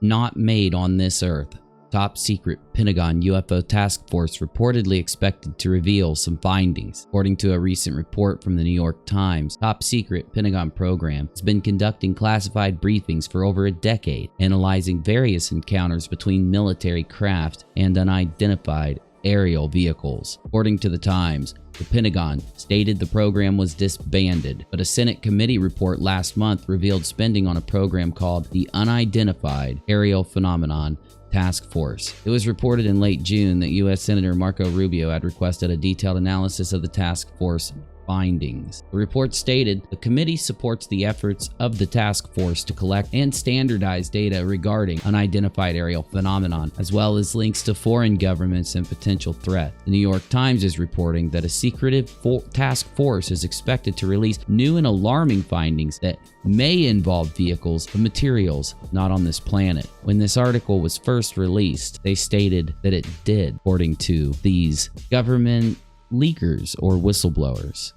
not made on this Earth. Top secret Pentagon UFO task force reportedly expected to reveal some findings. According to a recent report from the New York Times, top secret Pentagon program has been conducting classified briefings for over a decade, analyzing various encounters between military craft and unidentified aerial vehicles. According to the Times, the Pentagon stated the program was disbanded, but a Senate committee report last month revealed spending on a program called the Unidentified Aerial Phenomenon Task Force. It was reported in late June that U.S. Senator Marco Rubio had requested a detailed analysis of the task force findings. The report stated the committee supports the efforts of the task force to collect and standardize data regarding unidentified aerial phenomenon, as well as links to foreign governments and potential threats. The New York Times is reporting that a secretive task force is expected to release new and alarming findings that may involve vehicles of materials not on this planet. When this article was first released, they stated that it did, according to these government leakers or whistleblowers.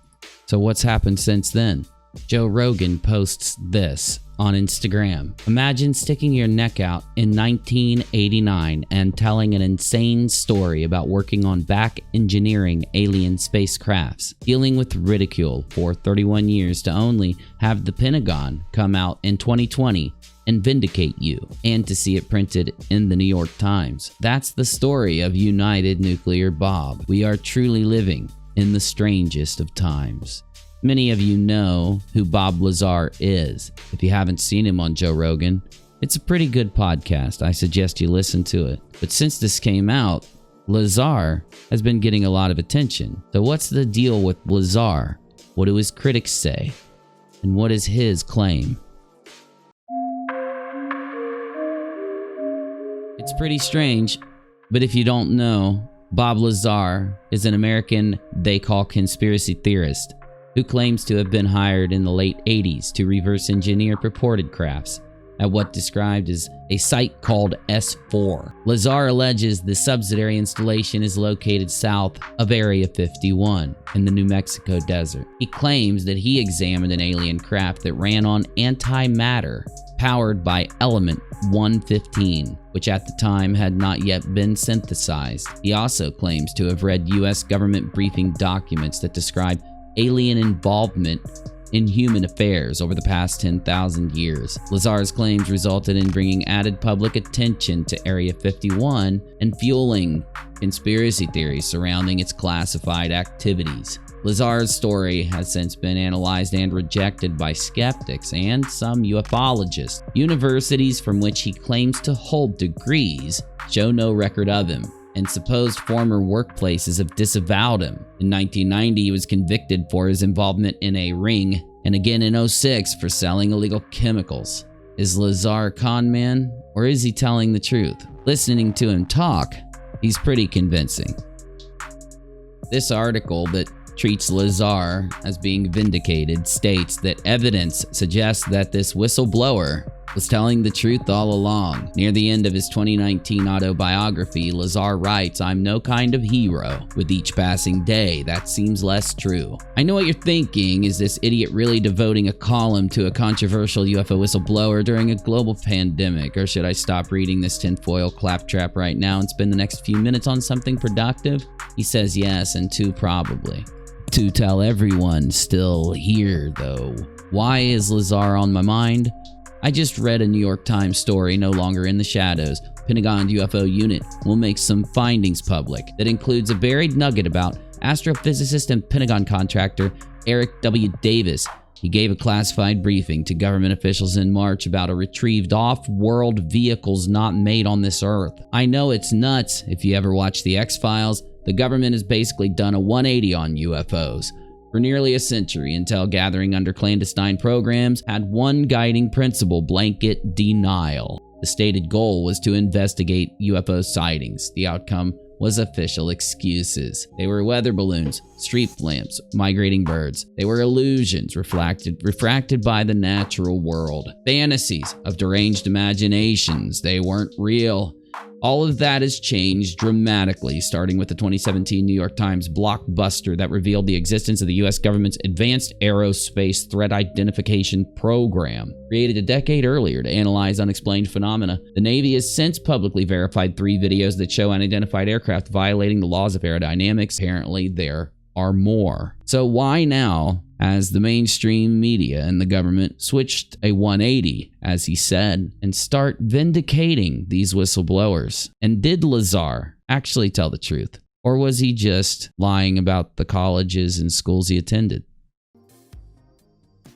So what's happened since then? Joe Rogan posts this on Instagram. Imagine sticking your neck out in 1989 and telling an insane story about working on back engineering alien spacecrafts, dealing with ridicule for 31 years to only have the Pentagon come out in 2020 and vindicate you, and to see it printed in the New York Times. That's the story of United Nuclear Bob. We are truly living in the strangest of times. Many of you know who Bob Lazar is. If you haven't seen him on Joe Rogan, it's a pretty good podcast. I suggest you listen to it. But since this came out, Lazar has been getting a lot of attention. So what's the deal with Lazar? What do his critics say? And what is his claim? It's pretty strange, but if you don't know, Bob Lazar is an American they call conspiracy theorist who claims to have been hired in the late 80s to reverse engineer purported crafts at what described as a site called S4. Lazar alleges the subsidiary installation is located south of Area 51 in the New Mexico desert. He claims that he examined an alien craft that ran on antimatter powered by element 115, which at the time had not yet been synthesized. He also claims to have read U.S. government briefing documents that describe alien involvement in human affairs over the past 10,000 years. Lazar's claims resulted in bringing added public attention to Area 51 and fueling conspiracy theories surrounding its classified activities. Lazar's story has since been analyzed and rejected by skeptics and some ufologists. Universities from which he claims to hold degrees show no record of him, and supposed former workplaces have disavowed him. In 1990, he was convicted for his involvement in a ring, and again in 2006 for selling illegal chemicals. Is Lazar a con man, or is he telling the truth? Listening to him talk, he's pretty convincing. This article that treats Lazar as being vindicated states that evidence suggests that this whistleblower was telling the truth all along. Near the end of his 2019 autobiography, Lazar writes, "I'm no kind of hero. With each passing day, that seems less true." I know what you're thinking. Is this idiot really devoting a column to a controversial UFO whistleblower during a global pandemic? Or should I stop reading this tinfoil claptrap right now and spend the next few minutes on something productive? He says yes, and two probably. To tell everyone still here, though. Why is Lazar on my mind? I just read a New York Times story, no longer in the shadows. Pentagon UFO unit will make some findings public that includes a buried nugget about astrophysicist and Pentagon contractor Eric W. Davis. He gave a classified briefing to government officials in March about a retrieved off-world vehicles not made on this Earth. I know it's nuts. If you ever watch the X-Files, the government has basically done a 180 on UFOs. For nearly a century, intel gathering under clandestine programs had one guiding principle: blanket denial. The stated goal was to investigate UFO sightings. The outcome was official excuses. They were weather balloons, street lamps, migrating birds. They were illusions refracted by the natural world. Fantasies of deranged imaginations. They weren't real. All of that has changed dramatically, starting with the 2017 New York Times blockbuster that revealed the existence of the U.S. government's Advanced Aerospace Threat Identification Program. Created a decade earlier to analyze unexplained phenomena, the Navy has since publicly verified 3 videos that show unidentified aircraft violating the laws of aerodynamics. Apparently, there are more. So why now, as the mainstream media and the government switched a 180, as he said, and start vindicating these whistleblowers? And did Lazar actually tell the truth? Or was he just lying about the colleges and schools he attended?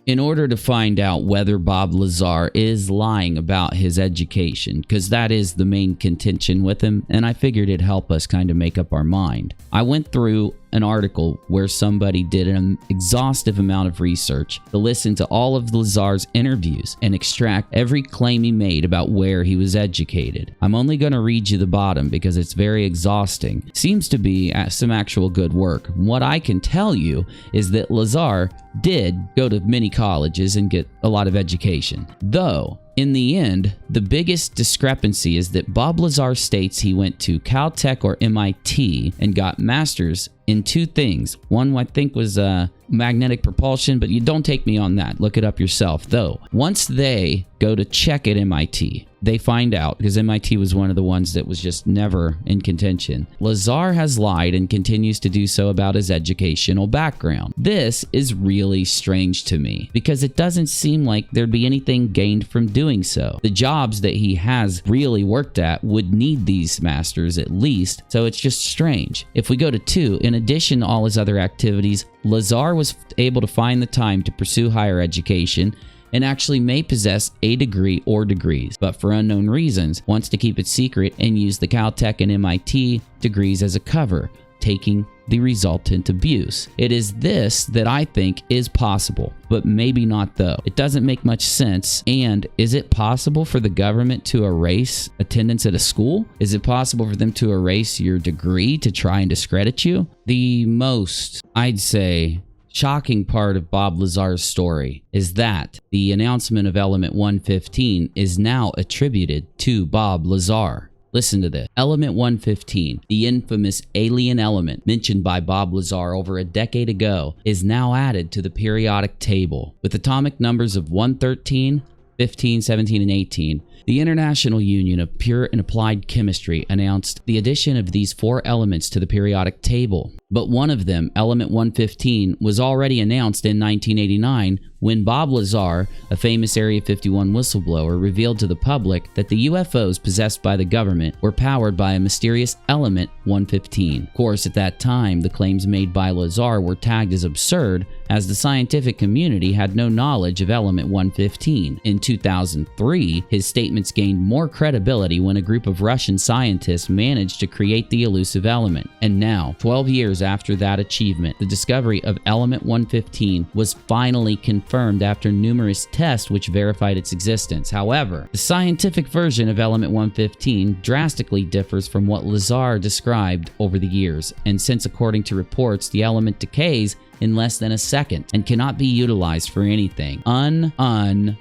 In order to find out whether Bob Lazar is lying about his education, because that is the main contention with him, and I figured it'd help us kind of make up our mind, I went through an article where somebody did an exhaustive amount of research to listen to all of Lazar's interviews and extract every claim he made about where he was educated. I'm only going to read you the bottom because it's very exhausting. Seems to be some actual good work. What I can tell you is that Lazar did go to many colleges and get a lot of education, though in the end, the biggest discrepancy is that Bob Lazar states he went to Caltech or MIT and got masters in 2 things. One I think was magnetic propulsion, but you don't take me on that. Look it up yourself. Though, once they go to check at MIT, they find out, because MIT was one of the ones that was just never in contention, Lazar has lied and continues to do so about his educational background. This is really strange to me, because it doesn't seem like there'd be anything gained from doing so. The jobs that he has really worked at would need these masters at least, so it's just strange. If we go to 2, in addition to all his other activities, Lazar was able to find the time to pursue higher education and actually may possess a degree or degrees, but for unknown reasons wants to keep it secret and use the Caltech and MIT degrees as a cover, taking the resultant abuse. It is this that I think is possible, but maybe not though. It doesn't make much sense. And is it possible for the government to erase attendance at a school? Is it possible for them to erase your degree to try and discredit you? The most, I'd say, shocking part of Bob Lazar's story is that the announcement of Element 115 is now attributed to Bob Lazar. Listen to this. Element 115, the infamous alien element mentioned by Bob Lazar over a decade ago, is now added to the periodic table. With atomic numbers of 113, 15, 17, and 18, the International Union of Pure and Applied Chemistry announced the addition of these 4 elements to the periodic table. But one of them, Element 115, was already announced in 1989 when Bob Lazar, a famous Area 51 whistleblower, revealed to the public that the UFOs possessed by the government were powered by a mysterious Element 115. Of course, at that time, the claims made by Lazar were tagged as absurd, as the scientific community had no knowledge of Element 115. In 2003, his statements gained more credibility when a group of Russian scientists managed to create the elusive element. And now, 12 years after that achievement, the discovery of Element 115 was finally confirmed after numerous tests which verified its existence. However, the scientific version of Element 115 drastically differs from what Lazar described over the years, and since according to reports, the element decays in less than a second and cannot be utilized for anything. Unpentium,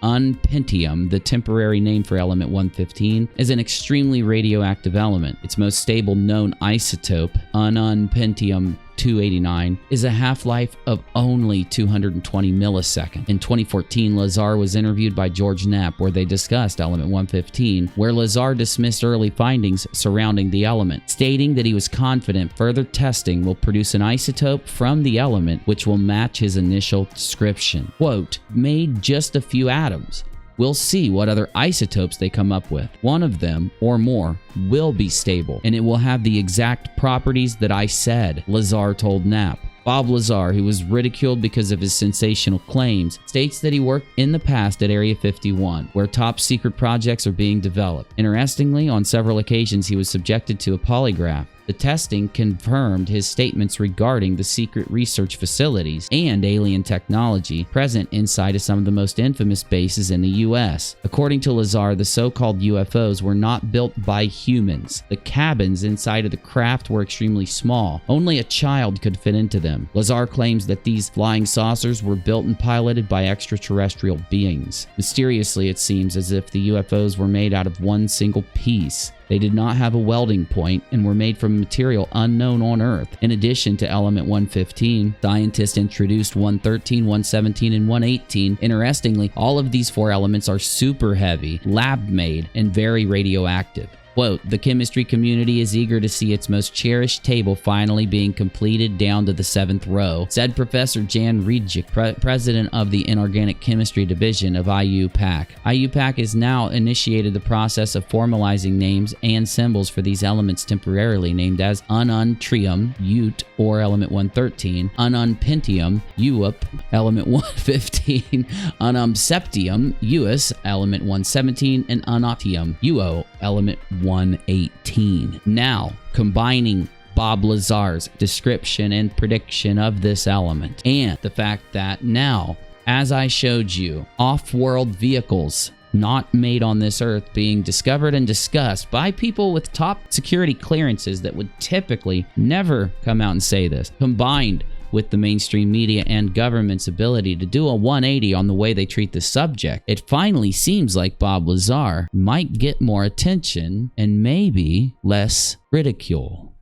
the temporary name for Element 115, is an extremely radioactive element. Its most stable known isotope, Unpentium 289, is a half-life of only 220 milliseconds. In 2014, Lazar was interviewed by George Knapp, where they discussed Element 115, where Lazar dismissed early findings surrounding the element, stating that he was confident further testing will produce an isotope from the element which will match his initial description. Quote, made just a few atoms. We'll see what other isotopes they come up with. One of them, or more, will be stable, and it will have the exact properties that I said, Lazar told Knapp. Bob Lazar, who was ridiculed because of his sensational claims, states that he worked in the past at Area 51, where top secret projects are being developed. Interestingly, on several occasions he was subjected to a polygraph. The testing confirmed his statements regarding the secret research facilities and alien technology present inside of some of the most infamous bases in the US. According to Lazar, the so-called UFOs were not built by humans. The cabins inside of the craft were extremely small. Only a child could fit into them. Lazar claims that these flying saucers were built and piloted by extraterrestrial beings. Mysteriously, it seems as if the UFOs were made out of one single piece. They did not have a welding point and were made from material unknown on Earth. In addition to element 115, scientists introduced 113, 117, and 118. Interestingly, all of these 4 elements are super heavy, lab-made, and very radioactive. Quote, the chemistry community is eager to see its most cherished table finally being completed down to the 7th row, said Professor Jan Riedjik, president of the Inorganic Chemistry Division of IUPAC. IUPAC has now initiated the process of formalizing names and symbols for these elements temporarily named as ununtrium, Ut, or element 113, ununpentium, Uap, element 115, unumseptium, Us, element 117, and unoctium, Uo, element 118. Now, combining Bob Lazar's description and prediction of this element and the fact that now, as I showed you, off-world vehicles not made on this Earth being discovered and discussed by people with top security clearances that would typically never come out and say this, combined with the mainstream media and government's ability to do a 180 on the way they treat the subject, it finally seems like Bob Lazar might get more attention and maybe less ridicule.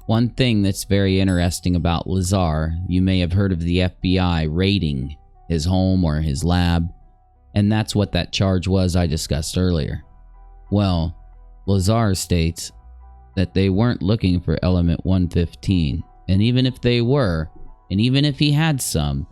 One thing that's very interesting about Lazar, you may have heard of the FBI raiding his home or his lab, and that's what that charge was I discussed earlier. Well, Lazar states that they weren't looking for element 115, and even if they were, and even if he had some,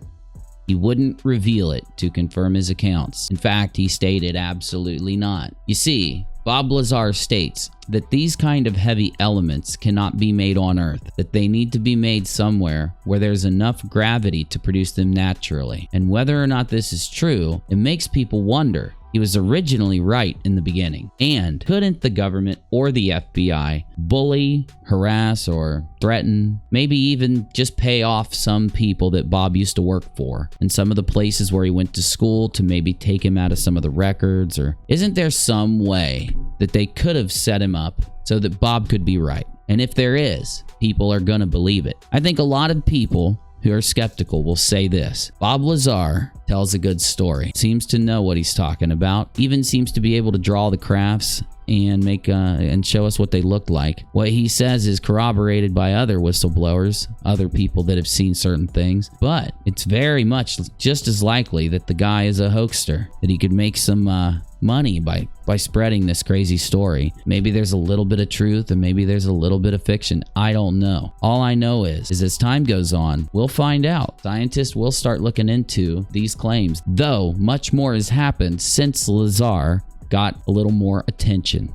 he wouldn't reveal it to confirm his accounts. In fact, he stated absolutely not. You see, Bob Lazar states that these kind of heavy elements cannot be made on Earth, that they need to be made somewhere where there's enough gravity to produce them naturally. And whether or not this is true, it makes people wonder. He was originally right in the beginning. And couldn't the government or the FBI bully, harass, or threaten, maybe even just pay off some people that Bob used to work for and some of the places where he went to school to maybe take him out of some of the records? Or isn't there some way that they could have set him up so that Bob could be right? And if there is, people are gonna believe it. I think a lot of people who are skeptical will say this: Bob Lazar tells a good story, seems to know what he's talking about, even seems to be able to draw the crafts and make and show us what they looked like. What he says is corroborated by other whistleblowers, other people that have seen certain things, but it's very much just as likely that the guy is a hoaxer, that he could make some money by spreading this crazy story. Maybe there's a little bit of truth and maybe there's a little bit of fiction. I don't know. All I know is as time goes on, we'll find out. Scientists will start looking into these claims, though much more has happened since Lazar got a little more attention.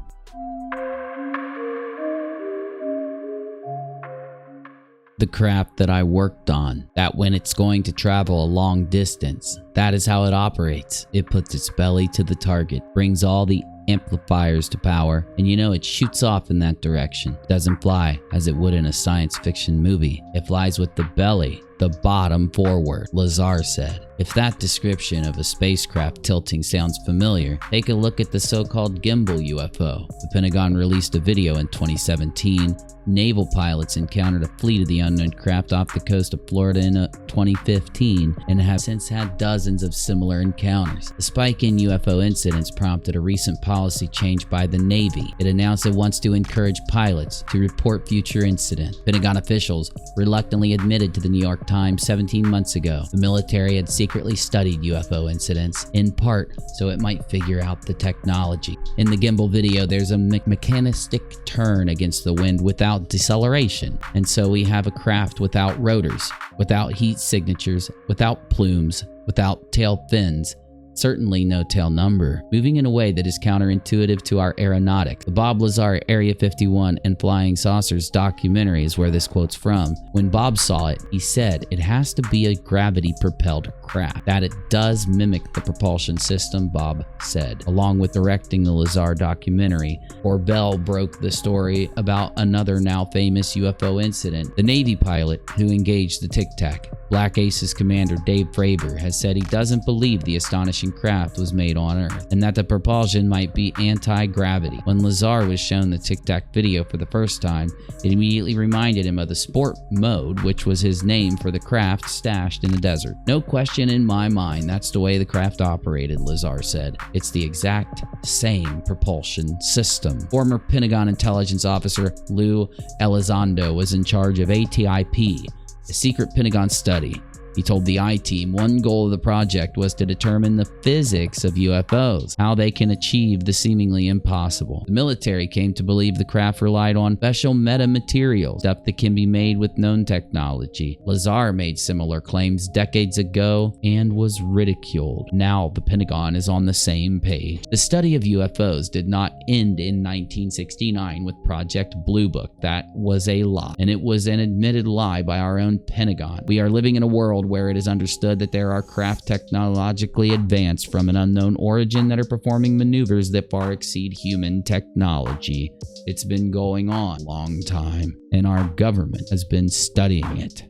The craft that I worked on, that when it's going to travel a long distance, that is how it operates. It puts its belly to the target, brings all the amplifiers to power, and you know it shoots off in that direction. It doesn't fly as it would in a science fiction movie. It flies with the belly, the bottom forward, Lazar said. If that description of a spacecraft tilting sounds familiar, take a look at the so-called gimbal UFO. The Pentagon released a video in 2017. Naval pilots encountered a fleet of the unknown craft off the coast of Florida in 2015 and have since had dozens of similar encounters. The spike in UFO incidents prompted a recent policy change by the Navy. It announced it wants to encourage pilots to report future incidents. Pentagon officials reluctantly admitted to the New York Times 17 months ago the military had secretly studied UFO incidents, in part so it might figure out the technology. In the gimbal video, there's a mechanistic turn against the wind without deceleration, and so we have a craft without rotors, without heat signatures, without plumes, without tail fins, certainly no tail number, moving in a way that is counterintuitive to our aeronautics. The Bob Lazar Area 51 and Flying Saucers documentary is where this quote's from. When Bob saw it, he said it has to be a gravity-propelled craft, that it does mimic the propulsion system, Bob said. Along with directing the Lazar documentary, Bell broke the story about another now famous UFO incident. The Navy pilot who engaged the Tic Tac, Black Aces commander Dave Fravor, has said he doesn't believe the astonishing craft was made on Earth and that the propulsion might be anti-gravity. When Lazar was shown the Tic Tac video for the first time, it immediately reminded him of the sport mode, which was his name for the craft stashed in the desert. No question question in my mind. That's the way the craft operated, Lazar said. It's the exact same propulsion system. Former Pentagon intelligence officer Lou Elizondo was in charge of ATIP, a secret Pentagon study. He told the I-Team one goal of the project was to determine the physics of UFOs, how they can achieve the seemingly impossible. The military came to believe the craft relied on special metamaterials, stuff that can be made with known technology. Lazar made similar claims decades ago and was ridiculed. Now the Pentagon is on the same page. The study of UFOs did not end in 1969 with Project Blue Book. That was a lie, and it was an admitted lie by our own Pentagon. We are living in a world where it is understood that there are craft technologically advanced from an unknown origin that are performing maneuvers that far exceed human technology. It's been going on a long time, and our government has been studying it.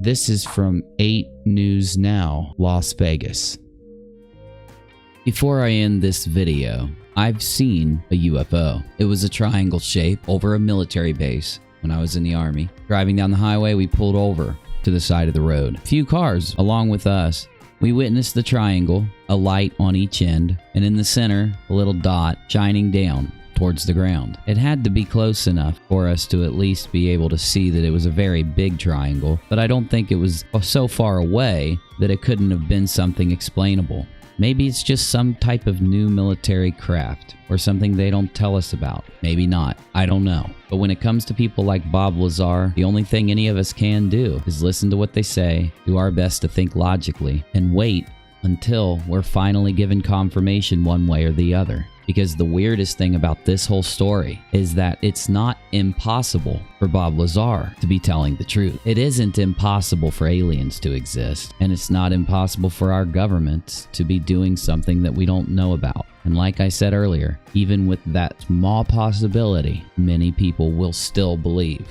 This is from 8 News Now, Las Vegas. Before I end this video, I've seen a UFO. It was a triangle shape over a military base when I was in the Army. Driving down the highway, we pulled over to the side of the road. A few cars along with us. We witnessed the triangle, a light on each end, and in the center, a little dot shining down towards the ground. It had to be close enough for us to at least be able to see that it was a very big triangle, but I don't think it was so far away that it couldn't have been something explainable. Maybe it's just some type of new military craft or something they don't tell us about. Maybe not. I don't know. But when it comes to people like Bob Lazar, the only thing any of us can do is listen to what they say, do our best to think logically, and wait until we're finally given confirmation one way or the other. Because the weirdest thing about this whole story is that it's not impossible for Bob Lazar to be telling the truth. It isn't impossible for aliens to exist, and it's not impossible for our governments to be doing something that we don't know about. And like I said earlier, even with that small possibility, many people will still believe.